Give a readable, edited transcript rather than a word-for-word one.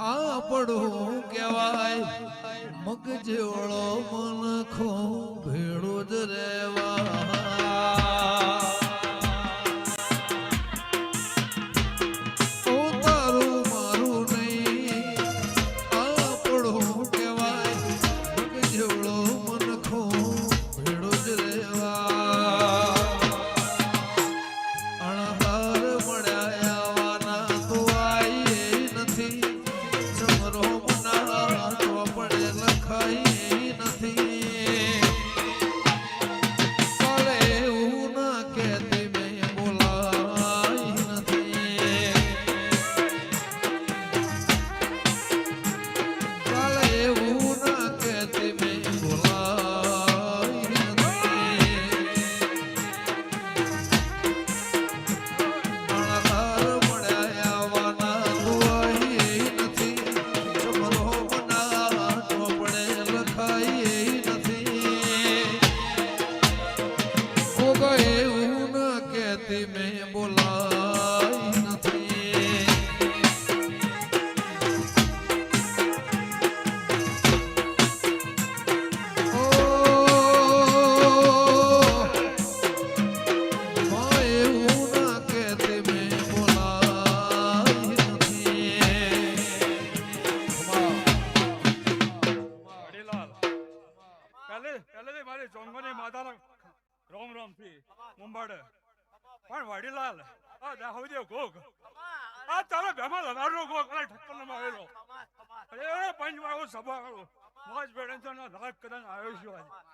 આપણું કહેવાય મગજોળો મનખો ભેળું જ રેવા પણ વડીલાલ આ દાહોદે ગોગ આ તારા ભેમા લગાડનો ગોગ અને ઠક્કર મારેલો અરે પંચવાળો સભા મોજ બેડન તો લાગ કદન આવ્યો છું